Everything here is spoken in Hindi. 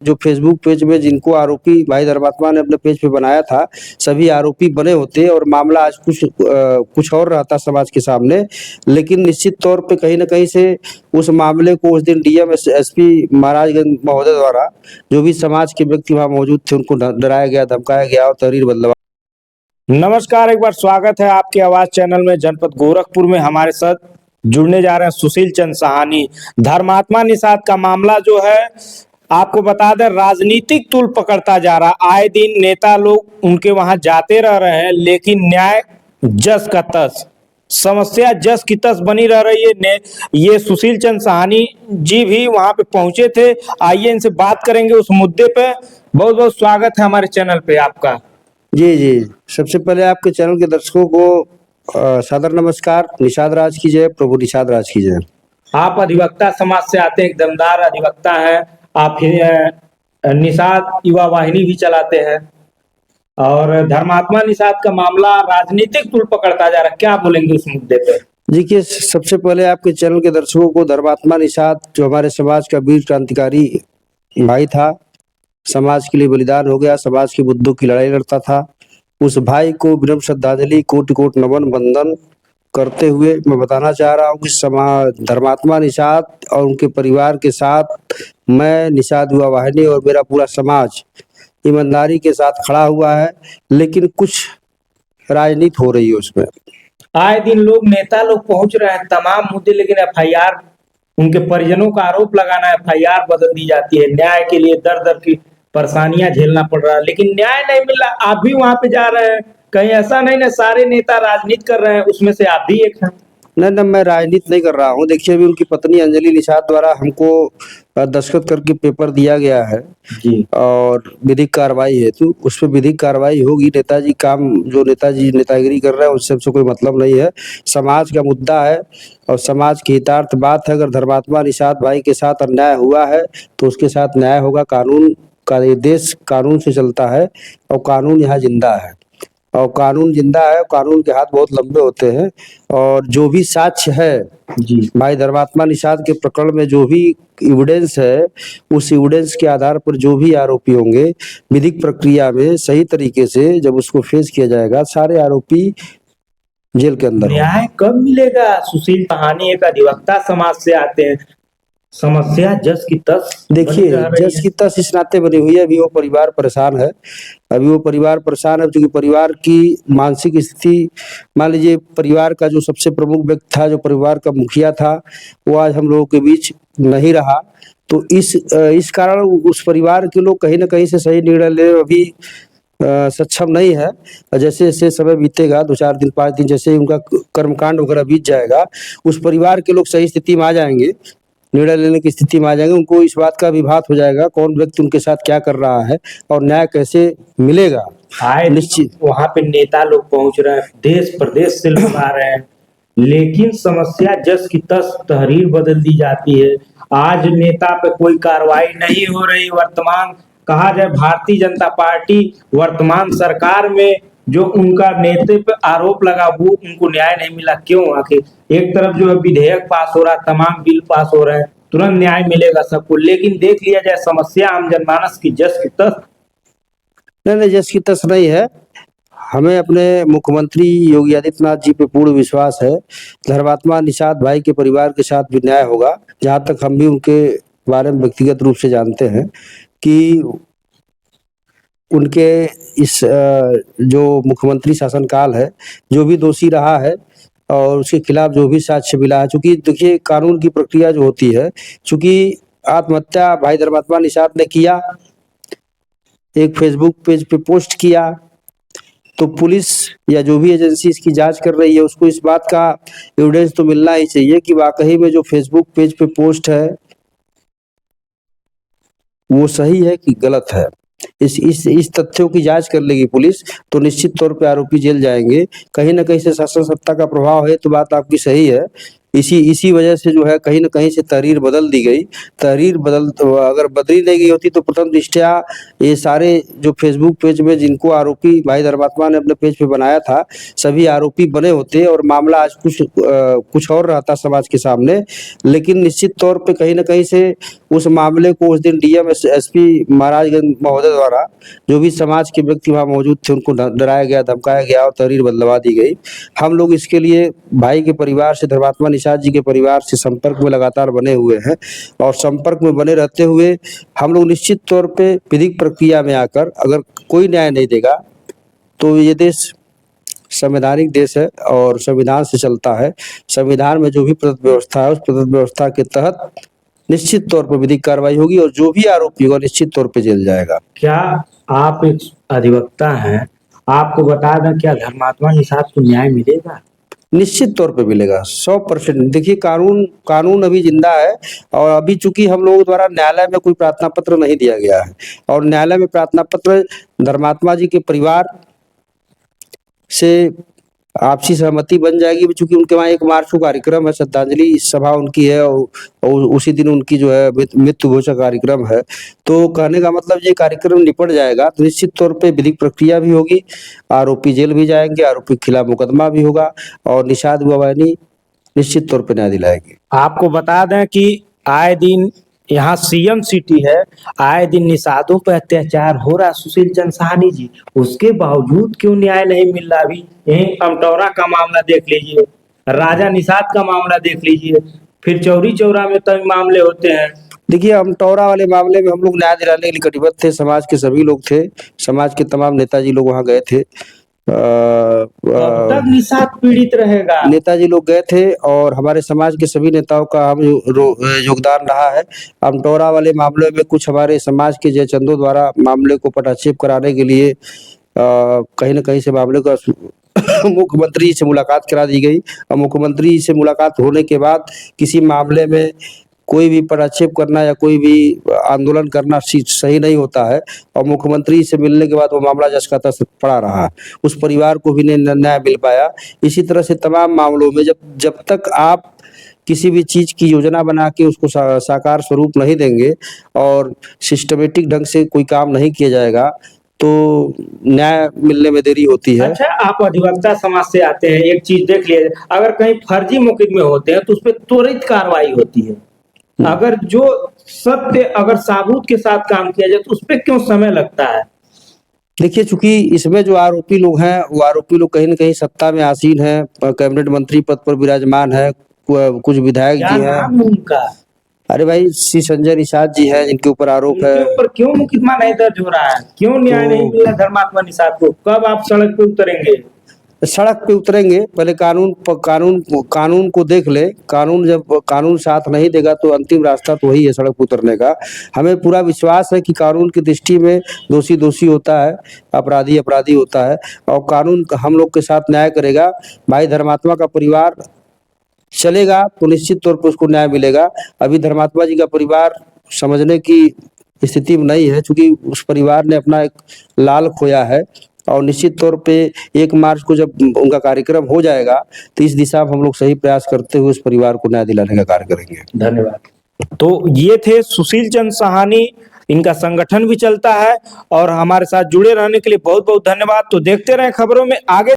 जो फेसबुक पेज में जिनको आरोपी भाई धर्मात्मा ने अपने पेज पे बनाया था, सभी आरोपी बने होते और मामला आज कुछ और रहता समाज के सामने। लेकिन निश्चित तौर पे कहीं न कहीं से उस मामले को उस दिन डीएम एसपी महाराजगंज महोदय द्वारा जो भी समाज के व्यक्ति वहाँ मौजूद थे उनको डराया गया, धमकाया गया और तहरीर बदलवा। नमस्कार, एक बार स्वागत है आपकी आवाज चैनल में। जनपद गोरखपुर में हमारे साथ जुड़ने जा रहे हैं सुशील चंद्र साहनी। धर्मात्मा निषाद का मामला जो है आपको बता दें राजनीतिक तूल पकड़ता जा रहा। आए दिन नेता लोग उनके वहां जाते रह रहे हैं, लेकिन न्याय जस का तस, समस्या जस की तस बनी रह रही है। ये सुशील चंद्र साहनी जी भी वहां पे पहुंचे थे। आइए इनसे बात करेंगे उस मुद्दे पे। बहुत बहुत स्वागत है हमारे चैनल पे आपका। जी। सबसे पहले आपके चैनल के दर्शकों को सादर नमस्कार। निषाद राज की जय, प्रभु निषाद राज की जय। आप अधिवक्ता समाज से आते हैं, एक दमदार अधिवक्ता है आप। निषाद युवा वाहिनी भी चलाते हैं और धर्मात्मा निषाद का मामला राजनीतिक तूल पकड़ता जा रहा है, क्या बोलेंगे उस मुद्दे पे? देखिए, सबसे पहले आपके चैनल के दर्शकों को धर्मात्मा निषाद जो हमारे समाज का वीर क्रांतिकारी भाई था, समाज के लिए बलिदान हो गया, समाज के मुद्दों की लड़ाई लड़ता था, उस भाई को विनम्र श्रद्धांजलि, कोटि कोटि नमन वंदन करते हुए मैं बताना चाह रहा हूँ कि समाज धर्मात्मा निषाद और उनके परिवार के साथ मैं, निषाद युवा वाहिनी और मेरा पूरा समाज ईमानदारी के साथ खड़ा हुआ है। लेकिन कुछ राजनीति हो रही है उसमें। आए दिन लोग नेता लोग पहुंच रहे हैं तमाम मुद्दे, लेकिन एफआईआर, उनके परिजनों का आरोप लगाना, एफआईआर बदल दी जाती है। न्याय के लिए दर दर की परेशानियां झेलना पड़ रहा है, लेकिन न्याय नहीं मिल रहा। आप भी वहां पे जा रहे हैं, कहीं ऐसा नहीं ना सारे नेता राजनीति कर रहे हैं, उसमें से आप भी एक हैं? नहीं, मैं राजनीति नहीं कर रहा हूँ। देखिए, अभी उनकी पत्नी अंजलि निषाद द्वारा हमको दस्तखत करके पेपर दिया गया है जी, और विधिक कार्रवाई हेतु उस पर विधिक कार्रवाई होगी। नेताजी काम जो नेताजी नेतागिरी कर रहे हैं उससे हमसे कोई मतलब नहीं है। समाज का मुद्दा है और समाज की हितार्थ बात है। अगर धर्मात्मा निषाद भाई के साथ अन्याय हुआ है तो उसके साथ न्याय होगा। कानून का ये देश कानून से चलता है और कानून यहाँ जिंदा है और कानून जिंदा है। कानून के हाथ बहुत लंबे होते हैं और जो भी साक्ष्य है जी, भाई धर्मात्मा निषाद के प्रकरण में जो भी एविडेंस है, उस एविडेंस के आधार पर जो भी आरोपी होंगे विधिक प्रक्रिया में सही तरीके से जब उसको फेस किया जाएगा, सारे आरोपी जेल के अंदर। न्याय कब मिलेगा? सुशील साहनी एक अधिवक्ता समाज से आते हैं, समस्या जस की तस देखिए, जस की तस इस नाते बनी हुई है। अभी वो परिवार परेशान है, क्योंकि परिवार की मानसिक स्थिति, मान लीजिए परिवार का जो सबसे प्रमुख व्यक्ति था, जो परिवार का मुखिया था, वो आज हम लोगों के बीच नहीं रहा। तो इस कारण उस परिवार के लोग कहीं ना कहीं से सही निर्णय लेने में अभी सक्षम नहीं है। जैसे जैसे समय बीतेगा, 2-4 दिन 5 दिन, जैसे उनका कर्मकांड वगैरह बीत जाएगा, उस परिवार के लोग सही स्थिति में आ जाएंगे, निर्णय लेने की स्थिति में आ जाएंगे। उनको इस बात का विभात हो जाएगा कौन व्यक्ति उनके साथ क्या कर रहा है और न्याय कैसे मिलेगा। निश्चित वहां पे नेता लोग पहुंच रहे हैं, देश प्रदेश से लोग आ रहे हैं, लेकिन समस्या जस की तस, तहरीर बदल दी जाती है। आज नेता पे कोई कार्रवाई नहीं हो रही। वर्तमान कहा जाए भारतीय जनता पार्टी वर्तमान सरकार में जो उनका नेता पे आरोप लगा वो उनको न्याय नहीं मिला। क्यों? आखिर एक तरफ जो है विधेयक पास हो रहा है, तमाम बिल पास हो रहे हैं, तुरंत न्याय मिलेगा सबको, लेकिन देख लिया जाए समस्या आम जनमानस की जस की तस। नहीं, जस की तस नहीं है। हमें अपने मुख्यमंत्री योगी आदित्यनाथ जी पे पूर्ण विश्वास है। धर्मात्मा निषाद भाई के परिवार के साथ भी न्याय होगा। जहाँ तक हम भी उनके बारे में व्यक्तिगत रूप से जानते हैं कि उनके इस जो मुख्यमंत्री शासनकाल है, जो भी दोषी रहा है और उसके खिलाफ जो भी साक्ष्य मिला है, चूंकि देखिए कानून की प्रक्रिया जो होती है, चूंकि आत्महत्या भाई धर्मात्मा निषाद ने किया, एक फेसबुक पेज पे पोस्ट किया, तो पुलिस या जो भी एजेंसी इसकी जांच कर रही है उसको इस बात का एविडेंस तो मिलना ही चाहिए कि वाकई में जो फेसबुक पेज पे पोस्ट है वो सही है कि गलत है। इस तथ्यों की जांच कर लेगी पुलिस तो निश्चित तौर पे आरोपी जेल जाएंगे। कहीं ना कहीं से शासन सत्ता का प्रभाव है, तो बात आपकी सही है। इसी इसी वजह से जो है कहीं न कहीं से तहरीर बदल दी गई। तहरीर अगर बदली नहीं गई होती तो प्रथम दृष्टया ये सारे जो फ़ेसबुक पेज में जिनको आरोपी भाई धर्मात्मा ने अपने पेज पे बनाया था, सभी आरोपी बने होते और मामला आज कुछ और रहता समाज के सामने। लेकिन निश्चित तौर पे कहीं न कहीं से उस मामले को उस दिन डीएम एसपी महाराजगंज महोदय द्वारा जो भी समाज के व्यक्ति वहाँ मौजूद थे उनको डराया गया, धमकाया गया और तहरीर बदलवा दी गई। हम लोग इसके लिए भाई के परिवार से, धर्मात्मा निषाद जी के परिवार से संपर्क में लगातार बने हुए हैं और संपर्क में बने रहते हुए हम लोग निश्चित तौर पे विधिक प्रक्रिया में आकर अगर कोई न्याय नहीं देगा तो ये देश संवैधानिक देश है और संविधान से चलता है। संविधान में जो भी प्रदत्त व्यवस्था है उस प्रदत्त व्यवस्था के तहत निश्चित तौर पर विधिक कार्रवाई होगी और जो भी आरोपी होगा निश्चित तौर पे जेल जाएगा। क्या आप एक अधिवक्ता हैं, आपको बता दें क्या धर्मात्मा निषाद को न्याय मिलेगा? निश्चित तौर पे मिलेगा 100%। देखिए कानून अभी जिंदा है और अभी चूंकि हम लोगों द्वारा न्यायालय में कोई प्रार्थना पत्र नहीं दिया गया है और न्यायालय में प्रार्थना पत्र धर्मात्मा जी के परिवार से आपसी सहमति बन जाएगी। चूंकि उनके वहाँ 1 मार्च को कार्यक्रम है, श्रद्धांजलि सभा उनकी है और उसी दिन उनकी जो है मृत्यु घोषणा कार्यक्रम है। तो कहने का मतलब ये कार्यक्रम निपट जाएगा तो निश्चित तौर पे विधिक प्रक्रिया भी होगी, आरोपी जेल भी जाएंगे, आरोपी के खिलाफ मुकदमा भी होगा और निषाद बवानी निश्चित तौर पे न्याय दिलाएगी। आपको बता दें कि आए दिन यहाँ सीएम सिटी है, आए दिन निषादों पर अत्याचार हो रहा। सुशील चंद्र साहनी जी, उसके बावजूद क्यों न्याय नहीं मिल रहा? अभी यही अमटौरा का मामला देख लीजिए, राजा निषाद का मामला देख लीजिए, फिर चौरी चौरा में कई मामले होते हैं। देखिए अमटौरा वाले मामले में हम लोग न्याय दिलाने के लिए कटिबद्ध थे, समाज के सभी लोग थे, समाज के तमाम नेताजी लोग वहाँ गए थे। कब तक निषाद पीड़ित रहेगा? नेताजी लोग गए थे और हमारे समाज के सभी नेताओं का हम योगदान रहा है। अमटौरा वाले मामले में कुछ हमारे समाज के जयचंदों द्वारा मामले को पटाक्षेप कराने के लिए कहीं न कहीं से मामले को मुख्यमंत्री से मुलाकात करा दी गई और मुख्यमंत्री से मुलाकात होने के बाद किसी मामले में कोई भी पटाक्षेप करना या कोई भी आंदोलन करना सही नहीं होता है और मुख्यमंत्री से मिलने के बाद वो मामला जस का तस पड़ा रहा, उस परिवार को भी न्याय मिल पाया। इसी तरह से तमाम मामलों में जब तक आप किसी भी चीज की योजना बना के उसको साकार स्वरूप नहीं देंगे और सिस्टमेटिक ढंग से कोई काम नहीं किया जाएगा तो न्याय मिलने में देरी होती है। अच्छा, आप अधिवक्ता समाज से आते हैं, एक चीज देख लीजिए, अगर कहीं फर्जी मुकदमे होते हैं तो उस पर त्वरित कार्रवाई होती है। अगर जो सत्य अगर साबूत के साथ काम किया जाए तो उस पर क्यों समय लगता है? देखिए चूंकि इसमें जो आरोपी लोग हैं वो आरोपी लोग कहीं न कहीं सत्ता में आसीन है, कैबिनेट मंत्री पद पर विराजमान है, कुछ विधायक क्या जी हैं। नाम है उनका? अरे भाई श्री संजय निषाद जी हैं जिनके ऊपर आरोप है। उनके ऊपर क्यों मुकदमा नहीं दर्ज हो रहा है? क्यों न्याय नहीं मिल रहा धर्मात्मा निषाद को? कब आप सड़क पे उतरेंगे? सड़क पे उतरेंगे, पहले कानून को देख ले। जब कानून साथ नहीं देगा तो अंतिम रास्ता तो वही है सड़क पे उतरने का। हमें पूरा विश्वास है कि कानून की दृष्टि में दोषी दोषी होता है, अपराधी अपराधी होता है और कानून हम लोग के साथ न्याय करेगा। भाई धर्मात्मा का परिवार चलेगा तो निश्चित तौर पर उसको न्याय मिलेगा। अभी धर्मात्मा जी का परिवार समझने की स्थिति में नहीं है चूंकि उस परिवार ने अपना एक लाल खोया है और निश्चित तौर पे 1 मार्च को जब उनका कार्यक्रम हो जाएगा तो इस दिशा में हम लोग सही प्रयास करते हुए उस परिवार को न्याय दिलाने का कार्य करेंगे। धन्यवाद। तो ये थे सुशील चंद्र साहनी, इनका संगठन भी चलता है और हमारे साथ जुड़े रहने के लिए बहुत बहुत धन्यवाद। तो देखते रहें खबरों में आगे।